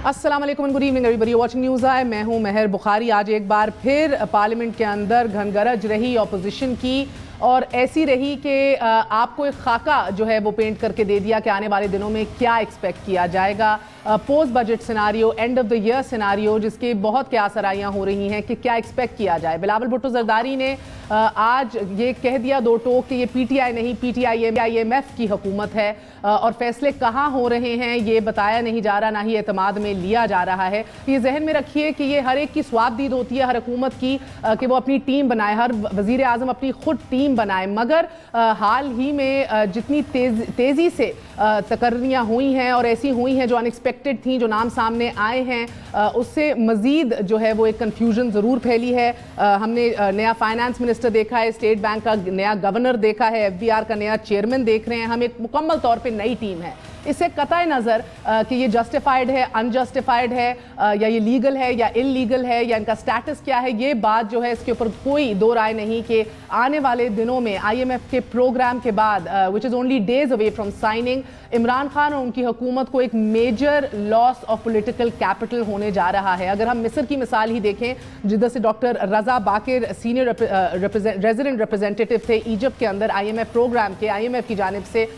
अस्सलाम वालेकुम, good evening everybody watching news I. मैं हूं मेहर बुखारी। आज एक बार फिर पार्लियामेंट के अंदर घनगरज रही ऑपोजिशन की और ऐसी रही कि आपको एक खाका जो है वो पेंट करके दे दिया कि आने वाले दिनों में क्या एक्सपेक्ट किया जाएगा। Post budget scenario, and of the year scenario, जिसके बहुत क्या सराहियाँ हो रही हैं कि क्या एक्सपेक्ट किया जाए। बिलावल भुट्टो जरदारी ने आज ये कह दिया दो टोक कि ये पीटीआई नहीं, पीटीआईएमएफ की हुकूमत है और फैसले कहाँ हो रहे हैं ये बताया नहीं जा रहा, ना ही एतमाद में लिया जा रहा है। ये जहन में रखिए कि ये हर एक की स्वाबदीद होती है हर हुकूमत की कि वो अपनी टीम बनाए, हर वजीर आजम अपनी खुद टीम बनाए, मगर हाल ही में जितनी तेज़ी से तकर्रियाँ हुई हैं और ऐसी हुई हैं जो अनएक्सपेक्टेड थी, जो नाम सामने आए हैं, उससे मज़ीद जो है वो एक कन्फ्यूजन ज़रूर फैली है। हमने नया फाइनेंस मिनिस्टर देखा है, स्टेट बैंक का नया गवर्नर देखा है, एफबीआर का नया चेयरमैन देख रहे हैं। हम एक मुकम्मल तौर पे नई टीम है। इससे कतई नज़र कि ये जस्टिफाइड है, अनजस्टिफाइड है, या ये लीगल है या इलीगल है, या इनका स्टेटस क्या है, ये बात जो है इसके ऊपर कोई दो राय नहीं कि आने वाले दिनों में आईएमएफ के प्रोग्राम के बाद, which is only days away from signing, Imran Khan और उनकी हुकूमत को एक major loss of political capital होने जा रहा है। अगर हम मिस्र की मिसाल ही देखें, जिधर से डॉक्टर रजा बाकिर सीनियर रेजिडेंट रिप्रेजेंटेटिव थे ईजिप्ट के अंदर आईएमएफ प्रोग्राम के, आईएमएफ की जानिब से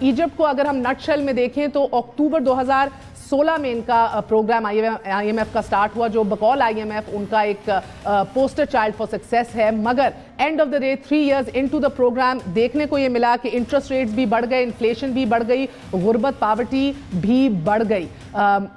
ईजिप्ट को अगर हम नटशेल में देखें तो अक्टूबर 2016 में इनका प्रोग्राम आईएमएफ का स्टार्ट हुआ, जो बकौल आईएमएफ उनका एक पोस्टर चाइल्ड फॉर सक्सेस है। मगर end of the day 3 years into the programme देखने को ये मिला कि इंटरेस्ट रेट्स भी बढ़ गए, इन्फ्लेशन भी बढ़ गई, गुर्बत पावर्टी भी बढ़ गई।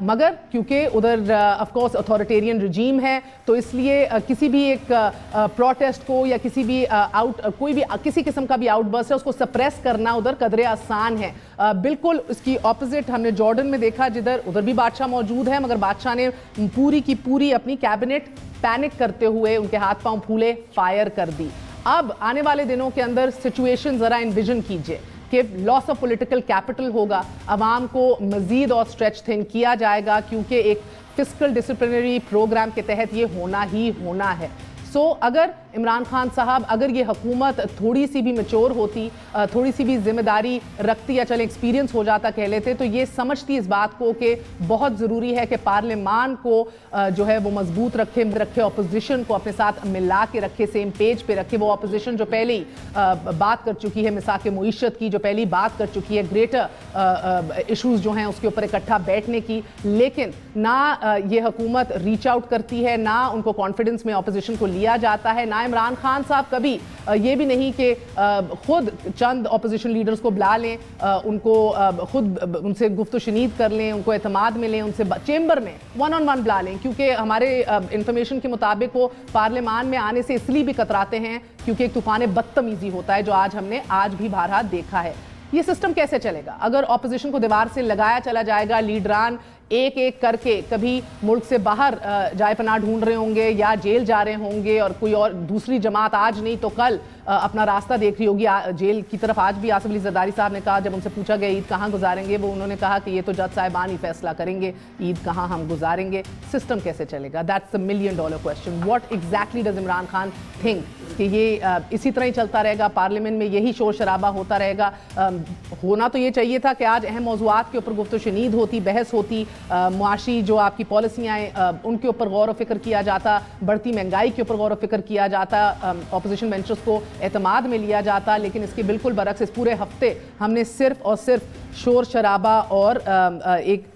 मगर क्योंकि उधर ऑफ कोर्स अथॉरिटेरियन रजीम है, तो इसलिए किसी भी एक प्रोटेस्ट को या किसी भी कोई भी किसी किस्म का भी आउटबर्स्ट है उसको सप्रेस करना उधर कदरे आसान है। बिल्कुल इसकी ऑपोजिट हमने जॉर्डन में देखा, जिधर उधर भी बादशाह मौजूद है, मगर बादशाह ने पूरी की पूरी अपनी कैबिनेट पैनिक करते हुए उनके हाथ पांव फूले फायर कर दी। अब आने वाले दिनों के अंदर सिचुएशन जरा इन्विजन कीजिए कि लॉस ऑफ पॉलिटिकल कैपिटल होगा, अवाम को मजीद और स्ट्रेच थिन किया जाएगा, क्योंकि एक फिस्कल डिसिप्लिनरी प्रोग्राम के तहत ये होना ही होना है। सो अगर इमरान खान साहब, अगर ये हुकूमत थोड़ी सी भी मैच्योर होती, थोड़ी सी भी जिम्मेदारी रखती, या चले एक्सपीरियंस हो जाता कह लेते, तो ये समझती इस बात को कि बहुत ज़रूरी है कि पार्लियामान को जो है वो मजबूत रखे, अपोजिशन को अपने साथ मिला के रखे, सेम पेज पे रखे। वो अपोजिशन जो पहले ही बात कर चुकी है मिसाक मुईशत की, जो पहली बात कर चुकी है ग्रेटर इशूज़ जो हैं उसके ऊपर इकट्ठा बैठने की, लेकिन ना ये हुकूमत रीच आउट करती है, ना उनको कॉन्फिडेंस में अपोजिशन को लिया जाता है, ना इमरान खान साहब कभी ये भी नहीं कि खुद चंद ऑपोजिशन लीडर्स को बुला लें, उनको खुद उनसे गुफ्तगू शनीद कर लें, उनको एतमाद में लें, उनसे चेंबर में 1-on-1 बुला लें, क्योंकि हमारे इंफॉर्मेशन के मुताबिक वो पार्लियामान में आने से इसलिए भी कतराते हैं क्योंकि एक तूफान बदतमीजी होता है, जो हमने आज भी बारहा देखा है। ये सिस्टम कैसे चलेगा अगर ऑपोजिशन को दीवार से लगाया चला जाएगा, लीडरान एक एक करके कभी मुल्क से बाहर जाए पनाह ढूंढ रहे होंगे या जेल जा रहे होंगे, और कोई और दूसरी जमात आज नहीं तो कल अपना रास्ता देख रही होगी जेल की तरफ। आज भी आसिफ अली जरदारी साहब ने कहा, जब उनसे पूछा गया ईद कहाँ गुजारेंगे, वो उन्होंने कहा कि ये तो जज साहिबान ही फैसला करेंगे ईद कहाँ हम गुजारेंगे। सिस्टम कैसे चलेगा, that's the $1 million question. What exactly does Imran Khan think कि ये इसी तरह ही चलता रहेगा, पार्लियामेंट में यही शोर शराबा होता रहेगा? होना तो ये चाहिए था कि आज अहम मौज़ूआत के ऊपर गुफ्तगू शनीद होती, बहस होती, मुआशी जो आपकी पॉलिसियाँ हैं उनके ऊपर गौर व फिक्र किया जाता, बढ़ती महंगाई के ऊपर गौर व फिक्र किया जाता, अपोजिशन बेंचेस को एतमाद में लिया जाता। लेकिन इसके बिल्कुल बरक्स इस पूरे हफ्ते हमने सिर्फ और सिर्फ शोर शराबा और एक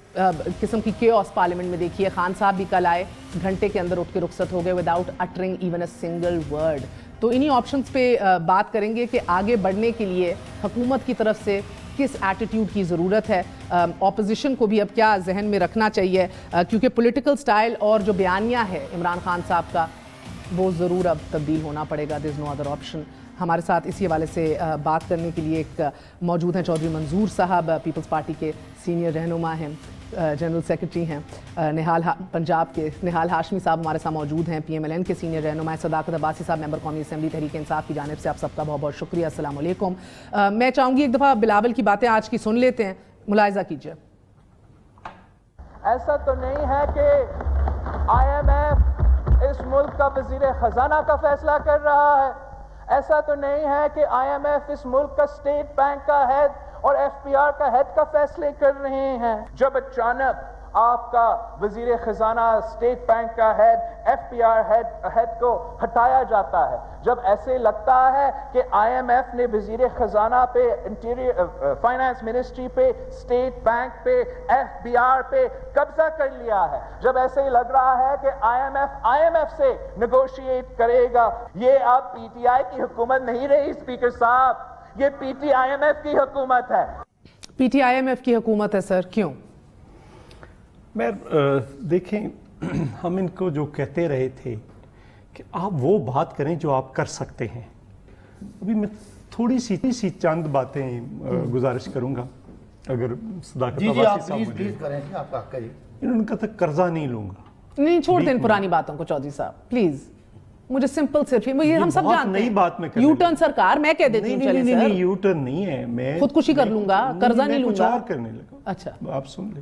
किस्म की केओस पार्लियामेंट में देखी है। खान साहब भी कल आए, घंटे के अंदर उठ के रुखसत हो गए without uttering even a single word. तो इन्हीं ऑप्शंस पे बात करेंगे कि आगे बढ़ने के लिए हुकूमत की तरफ से किस एटीट्यूड की ज़रूरत है, ऑपोजिशन को भी अब क्या जहन में रखना चाहिए, क्योंकि पॉलिटिकल स्टाइल और जो बयानिया है इमरान खान साहब का वो ज़रूर अब तब्दील होना पड़ेगा। There is no other option. हमारे साथ इसी हवाले से बात करने के लिए एक मौजूद हैं चौधरी मंजूर साहब, पीपल्स पार्टी के सीनियर रहनुमा हैं, जनरल सेक्रेटरी हैं। पंजाब के निहाल हाशमी साहब हमारे साथ मौजूद हैं, PMLN के सीनियर रहनुमा हैं। सदाकत अब्बासी साहब मेंबर कौमी असेंबली तहरीक इंसाफ की जानिब से आप सबका बहुत बहुत शुक्रिया। अस्सलाम वालेकुम। मैं चाहूँगी एक दफ़ा बिलावल की बातें आज की सुन लेते हैं, मुलाहिजा कीजिए। ऐसा तो नहीं है कि IMF इस मुल्क का वजीर खजाना का फैसला कर रहा है, ऐसा तो नहीं है कि IMF इस मुल्क का स्टेट बैंक का हेड और FPR का हेड का फैसले कर रहे हैं। जब अचानक आपका वजीर खजाना, स्टेट बैंक का हेड, FPR हेड को हटाया जाता है, जब ऐसे लगता है कि IMF ने वजीर खजाना पे, इंटीरियर फाइनेंस मिनिस्ट्री पे, स्टेट बैंक पे, FBR पे कब्जा कर लिया है, जब ऐसे ही लग रहा है कि IMF से नेगोशिएट करेगा, ये अब PTI की हुकूमत नहीं रही स्पीकर साहब, ये PTIMF की हुकूमत है। PTIMF की हुकूमत है सर, क्यों? मैं देखें, हम इनको जो कहते रहे थे कि आप वो बात करें जो आप कर सकते हैं। अभी मैं थोड़ी सी चंद बातें गुजारिश करूंगा, अगर सदाकत जी अब्बासी आप साहब मुझे- प्लीज करें जी, आपका हक है जी। इन्होंने कहा था कर्जा नहीं लूंगा। नहीं, छोड़ दें पुरानी बातों को चौधरी साहब प्लीज। मुझे सिंपल सिर्फ ये हम सब बहुत जानते नई हैं। बात में कर यू रहे टर्न सरकार मैं कह देती हूँ, चले सर यू टर्न नहीं है, मैं खुदकुशी कर लूंगा, कर्जा नहीं कुछ लूंगा। और करने लगा। अच्छा, आप सुन ले,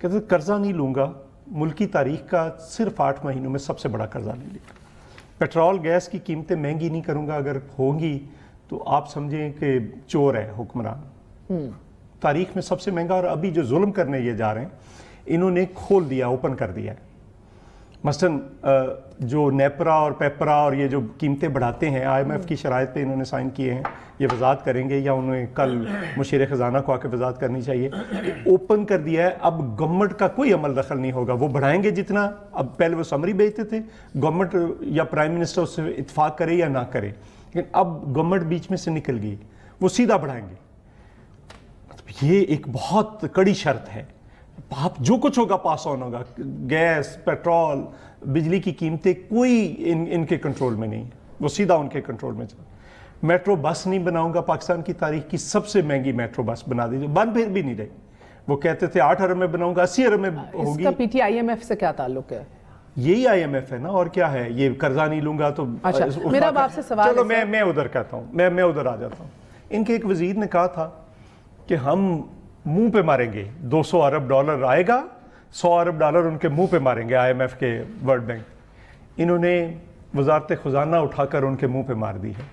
कहते कर्जा नहीं लूंगा, मुल्की तारीख का सिर्फ 8 महीनों में सबसे बड़ा कर्जा ले लिया। पेट्रोल गैस की कीमतें महंगी नहीं करूंगा, अगर होंगी तो आप समझें कि चोर है हुक्मरान। तारीख में सबसे महंगा, और अभी जो जुल्म करने ये जा रहे हैं, इन्होंने खोल दिया, ओपन कर दिया है। मसलन जो नेपरा और पेपरा और ये जो कीमतें बढ़ाते हैं, IMF की शराइत पे इन्होंने साइन किए हैं, ये वजाहत करेंगे या उन्हें कल मुशीर ख़जाना को आके वजाहत करनी चाहिए। ओपन कर दिया है, अब गवर्नमेंट का कोई अमल दखल नहीं होगा, वो बढ़ाएंगे जितना। अब पहले वो समरी भेजते थे, गवर्नमेंट या प्राइम मिनिस्टर उससे इत्फाक करे या ना करे, लेकिन अब गवर्नमेंट बीच में से निकल गई, वो सीधा बढ़ाएंगे। ये एक बहुत कड़ी शर्त है, आप जो कुछ होगा पास ऑन होगा। गैस, पेट्रोल, बिजली की कीमतें कोई इनके कंट्रोल में नहीं है, वो सीधा उनके कंट्रोल में चल। मेट्रो बस नहीं बनाऊंगा, पाकिस्तान की तारीख की सबसे महंगी मेट्रो बस बना दीजिए, बन फिर भी नहीं रही। वो कहते थे 8 अरब में बनाऊंगा, 80 अरब में होगी। इसका PTIMF से क्या ताल्लुक है? यही IMF है ना, और क्या है? ये कर्जा नहीं लूंगा तो अच्छा, मेरा अब आपसे सवाल चलो है मैं उधर कहता हूँ, मैं उधर आ जाता हूँ। इनके एक वजीर ने कहा था कि हम मुंह पे मारेंगे, 200 अरब डॉलर आएगा, 100 अरब डॉलर उनके मुंह पे मारेंगे IMF के, वर्ल्ड बैंक। इन्होंने वजारत खजाना उठाकर उनके मुंह पे मार दी है,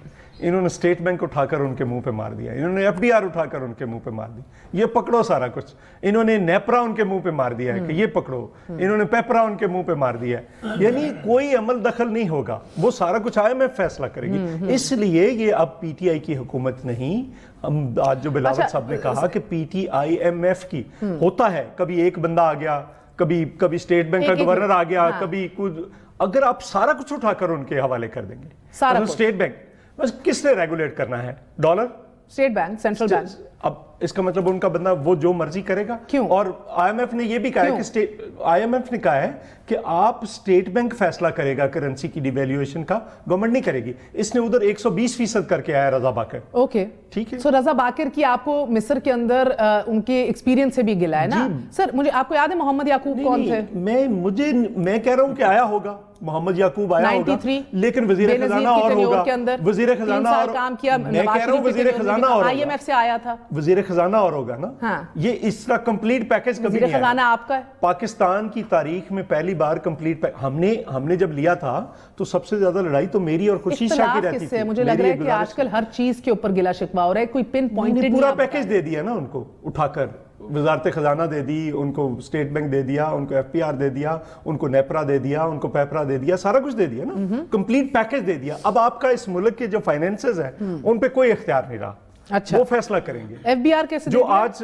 इन्होंने स्टेट बैंक उठाकर उनके मुंह पे मार दिया, इन्होंने FDR उठाकर उनके मुंह पे मार दी, ये पकड़ो सारा कुछ। इन्होंने नेपरा उनके मुंह पे मार दिया है कि ये पकड़ो, इन्होंने पेपरा उनके मुंह पे मार दिया है। यानी कोई अमल दखल नहीं होगा, वो सारा कुछ IMF फैसला करेगी। इसलिए ये अब PTI की हुकूमत नहीं, हम आज जो बिलावल साहब ने कहा कि PTIMF की होता है। कभी एक बंदा आ गया, कभी स्टेट बैंक का गवर्नर आ गया, कभी कुछ, अगर आप सारा कुछ उठाकर उनके हवाले कर देंगे, सारा तो स्टेट बैंक बस किसने रेगुलेट करना है? Dollar, state bank, central bank. अब इसका मतलब उनका बंदा वो जो मर्जी करेगा। क्यों? और IMF ने ये भी कहा है कि IMF ने कहा है कि आप स्टेट बैंक फैसला करेगा करेंसी की डिवैल्यूएशन का, गवर्नमेंट नहीं करेगी। इसने उधर 120% करके आया रजा बाकर। ओके, ठीक है। सो रजा बाकर की आपको मिस्र के अंदर उनके एक्सपीरियंस से भी गिला है ना सर? मुझे आपको याद है मोहम्मद याकूब कौन थे? मैं कह रहा हूं कि आया होगा, मोहम्मद याकूब आया होगा, 93 लेकिन वजीर खजाना और होगा, वजीर खजाना और काम किया। मैं कह रहा हूं वजीर खजाना और IMF से आया था, वजीर खजाना और होगा ना। हाँ। ये इसका कंप्लीट पैकेज कभी वजीर नहीं आया। खजाना आपका है। पाकिस्तान की तारीख में पहली बार कंप्लीट हमने जब लिया था तो सबसे ज्यादा लड़ाई तो मेरी और खुर्शीद शाह की रहती थी। मुझे लग रहा है कि आजकल हर चीज के ऊपर गिला शिकवा हो रहा है, कोई पिन पॉइंटेड पूरा पैकेज दे दिया ना उनको, उठाकर वजारत खजाना दे दी उनको, स्टेट बैंक दे दिया उनको, FPR दे दिया उनको, नेपरा दे दिया उनको, पेपरा दे दिया, सारा कुछ दे दिया ना, कंप्लीट पैकेज दे दिया। अब आपका इस मुल्क के जो फाइनेंसेस हैं उन पे कोई इख्तियार नहीं रहा। अच्छा, वो फैसला करेंगे। FBR कैसे जो आज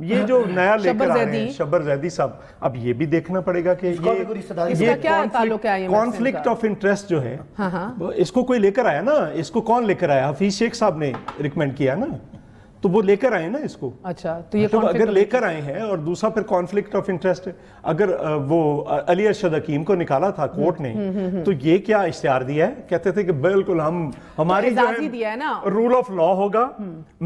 ये जो नया लेकर आ रहे हैं शब्बर जैदी साहब, अब ये भी देखना पड़ेगा कि ये क्या ताल्लुक है IMF से? कॉन्फ्लिक्ट ऑफ इंटरेस्ट जो है, हाँ। इसको कोई लेकर आया ना, इसको कौन लेकर आया? हफीज शेख साहब ने रिकमेंड किया ना, तो वो लेकर आए ना इसको। अच्छा, तो ये तो अगर लेकर आए हैं, और दूसरा फिर कॉन्फ्लिक्ट ऑफ इंटरेस्ट, अगर वो अली अरशद हकीम को निकाला था कोर्ट ने, तो ये क्या इश्तिहार दिया है? कहते थे कि बिल्कुल हमारी जो है रूल ऑफ लॉ होगा,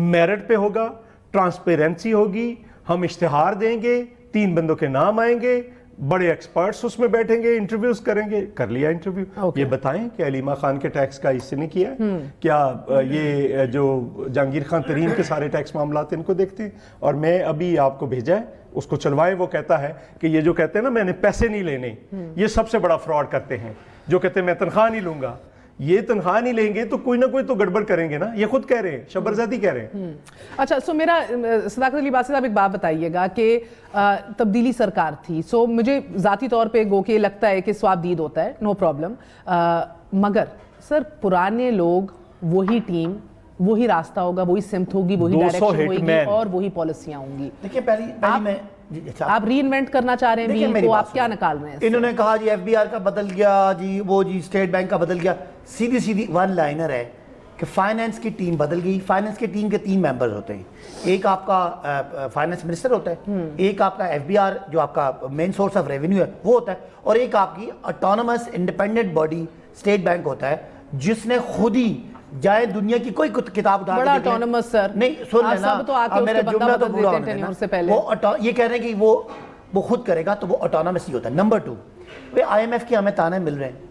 मेरिट पे होगा, ट्रांसपेरेंसी होगी, हम इश्तिहार देंगे, 3 बंदों के नाम आएंगे, बड़े एक्सपर्ट्स उसमें बैठेंगे, इंटरव्यूज करेंगे। कर लिया इंटरव्यू। ये बताएं कि अलीमा खान के टैक्स का इसने किया है क्या? ये जो जहांगीर खान तरीन के सारे टैक्स मामलात इनको देखते हैं। और मैं अभी आपको भेजा है, उसको चलवाएं। वो कहता है कि ये जो कहते हैं ना मैंने पैसे नहीं लेने, ये सबसे बड़ा फ्रॉड करते हैं। जो कहते हैं मैं तनख्वाह नहीं लूंगा, ये तनख्वाह नहीं लेंगे तो कोई ना कोई तो गड़बड़ करेंगे ना, ये खुद कह रहे हैं, शब्बरजादी कह रहे हैं। अच्छा, सो मेरा सदाकत अली बासित साहब एक बात बताइएगा कि तब्दीली सरकार थी, सो मुझे ज़ाती तौर पे गो के लगता है कि स्वाबदीद होता है, नो प्रॉब्लम, मगर सर पुराने लोग, वही टीम, वही रास्ता होगा, वही सिमत होगी, वही डायरेक्शन होगी और वही पॉलिसियां होंगी। देखिए पहली आप री इन्वेंट करना चाह रहे हैं भी, तो आप क्या निकाल रहे हैं? इन्होंने कहा जी एफबीआर का बदल गया जी, वो जी स्टेट बैंक का बदल गया। सीधी सीधी वन लाइनर है कि फाइनेंस की टीम बदल गई। फाइनेंस की टीम के 3 मेंबर्स होते हैं, एक आपका फाइनेंस मिनिस्टर होता है, एक आपका एफबीआर जो आपका मेन सोर्स ऑफ रेवेन्यू है वो होता है, और एक आपकी autonomous independent body state bank होता है, जिसने खुद ही जाए दुनिया की कोई किताब उठा बड़ा ऑटोनमस सर, नहीं सुन लेना, तो आके मेरा जुमला तो पूरा होने देना, से पहले वो ये कह रहे हैं कि वो खुद करेगा तो वो ऑटोनमस ही होता है। नंबर 2 वे आईएमएफ के हमें ताने मिल रहे हैं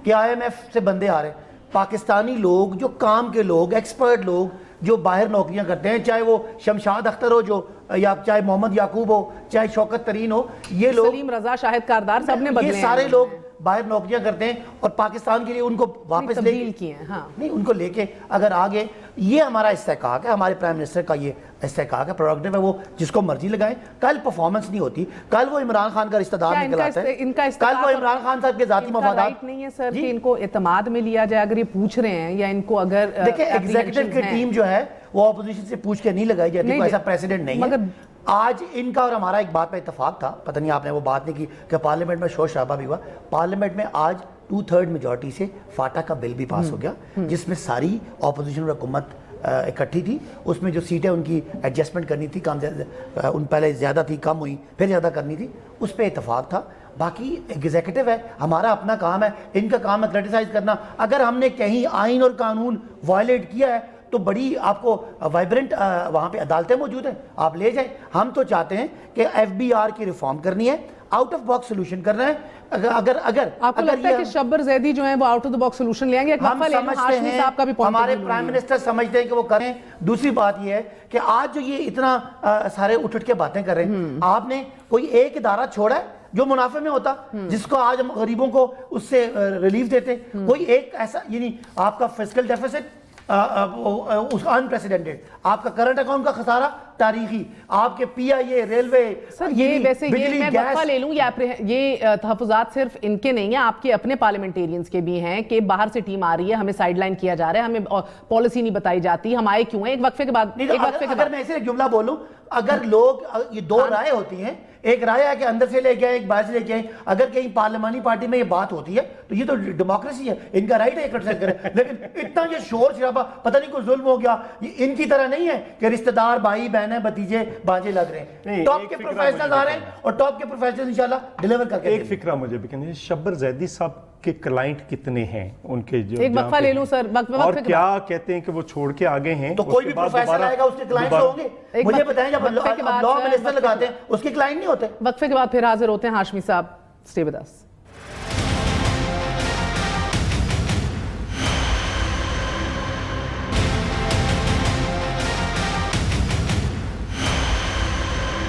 कि आईएमएफ से बंदे आ रहे हैं, पाकिस्तानी लोग जो काम के लोग, एक्सपर्ट लोग जो बाहर नौकरियां करते हैं, चाहे वो शमशाद अख्तर हो जो, या चाहे मोहम्मद याकूब हो, चाहे शौकत तरीन हो, ये लोग सलीम रजा, शाहिद कारदार, सबने बदले, ये सारे लोग बाहर नौकरियां करते हैं और पाकिस्तान के लिए उनको वापस तब्दील किए हैं। हाँ। नहीं, उनको लेके अगर आगे, ये हमारा इस्तेहकाक है, हमारे प्राइम मिनिस्टर का ये इस्तेहकाक है, प्रोडक्टिव है, वो जिसको मर्जी लगाएं। कल परफॉर्मेंस नहीं होती, कल वो इमरान खान का रिश्तेदार निकल आता है, कल वो इमरान खान साहब के जाती मफादात नहीं है सर कि इनको एतमाद में लिया जाए, अगर ये पूछ रहे हैं, या इनको अगर देखिए एग्जीक्यूटिव की टीम जो है वो ऑपोजिशन से पूछ के नहीं लगाई जाती, कोई ऐसा प्रेसिडेंट नहीं है। आज इनका और हमारा एक बात पे इत्तेफाक था, पता नहीं आपने वो बात नहीं की कि पार्लियामेंट में शोर शराबा भी हुआ। पार्लियामेंट में आज 2/3 मेजॉरिटी से फाटा का बिल भी पास हो गया, जिसमें सारी ऑपोजिशन और हुकूमत इकट्ठी थी। उसमें जो सीटें उनकी एडजस्टमेंट करनी थी, कम उन पहले ज़्यादा थी, कम हुई, फिर ज़्यादा करनी थी, उस पर इत्तेफाक था। बाकी एग्जीक्यूटिव है, हमारा अपना काम है, इनका काम है क्रिटिसाइज करना। अगर हमने कहीं आइन और कानून वायलेट किया है तो बड़ी आपको वाइब्रेंट वहाँ पे अदालतें मौजूद हैं, आप ले जाएं। हम तो चाहते हैं कि एफबीआर की रिफॉर्म करनी है, आउट ऑफ बॉक्स सोल्यूशन करना है। अगर आपको लगता है कि शब्बर जैदी जो है वो out of the box solution ले आएंगे? हम समझते हैं, हमारे प्राइम मिनिस्टर समझते हैं कि वो करें। दूसरी बात ये है कि आज जो ये इतना सारे उठ के बातें कर रहे हैं, आपने कोई एक इदारा छोड़ा है जो मुनाफे में होता, जिसको आज हम गरीबों को उससे रिलीफ देते? कोई एक ऐसा, यानी आपका फिस्कल डेफिसिट अनप्रेसिडेंटेड, आपका करंट अकाउंट का खसारा तारीखी, आपके पीआईए, रेलवे, सर ये वैसे ये मैं वक्फा ले लूं, ये तहफुजात सिर्फ इनके नहीं है, आपके अपने पार्लियामेंटेरियंस के भी हैं कि बाहर से टीम आ रही है, हमें साइडलाइन किया जा रहा है, हमें पॉलिसी नहीं बताई जाती, हम आए क्यों हैं? एक वक्फे के बाद अगर मैं ऐसे एक जुमला बोलूं, अगर लोग, ये 2 राय होती हैं, एक राय है कि अंदर से लेके आए, एक बाहर से लेके आए। अगर कहीं पार्लियामानी पार्टी में ये बात होती है तो ये तो डेमोक्रेसी है, इनका राइट है क्रिटिसाइज करें। लेकिन इतना ये शोर शराबा, पता नहीं कोई जुल्म हो गया, ये इनकी तरह नहीं है कि रिश्तेदार, भाई बहन, भतीजे बांजे लग रहे हैं। टॉप के प्रोफेशनल्स आ रहे हैं और टॉप के प्रोफेशनल्स इंशाल्लाह डिलीवर करके। एक फिक्रा मुझे भी कहने, शब्बर जैदी साहब के क्लाइंट कितने हैं उनके, जो एक वक्फा ले लूं सर, और क्या कहते हैं कि वो छोड़ के आगे हैं? तो कोई भी प्रोफेसर आएगा उसके क्लाइंट्स होंगे। मुझे बताएं, जब लॉ मिनिस्टर लगाते हैं उसके क्लाइंट नहीं होते? वक्फे के बाद फिर हाजिर होते हैं हाशमी साहब, स्टे विद अस।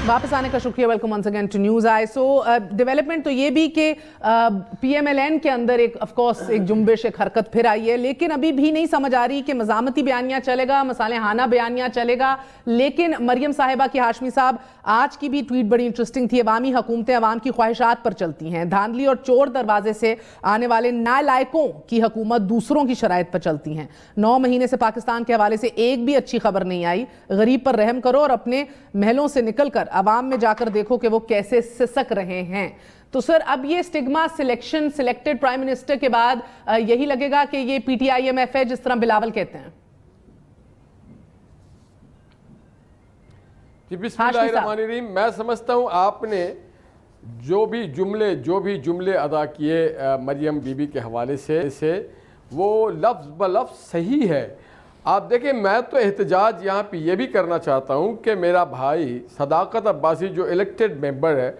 वापस आने का शुक्रिया, welcome once again to news I. So development तो ये भी कि पीएमएलएन के अंदर एक ऑफ कोर्स एक जुम्बिश, एक हरकत फिर आई है, लेकिन अभी भी नहीं समझ आ रही कि मज़ामती बयानिया चलेगा, मसालेहाना बयानिया चलेगा। लेकिन मरियम साहिबा की, हाशमी साहब, आज की भी ट्वीट बड़ी इंटरेस्टिंग थी। अवामी हुकूमतें अवाम की ख्वाहिशात पर चलती हैं, धांधली और चोर दरवाजे से आने वाले नालायकों की हुकूमत दूसरों की शराइत पर चलती हैं। 9 महीने से पाकिस्तान के हवाले से एक भी अच्छी खबर नहीं आई। गरीब पर रहम करो और अपने महलों से निकलकर अवाम में जाकर देखो कि वो कैसे सिसक रहे हैं। तो सर अब ये stigma selection, selected prime minister के बाद यही लगेगा कि ये पीटीआईएमएफ है, जिस तरह बिलावल कहते हैं? जी बिस्मिल्लाहिर्रहमानिर्रहीम। मैं समझता हूँ आपने जो भी जुमले अदा किए मरियम बीबी के हवाले से वो लफ्ज़ ब लफ्ज़ सही है। आप देखें, मैं तो एहतजाज यहाँ पे ये भी करना चाहता हूँ कि मेरा भाई सदाकत अब्बासी जो इलेक्टेड मेंबर है,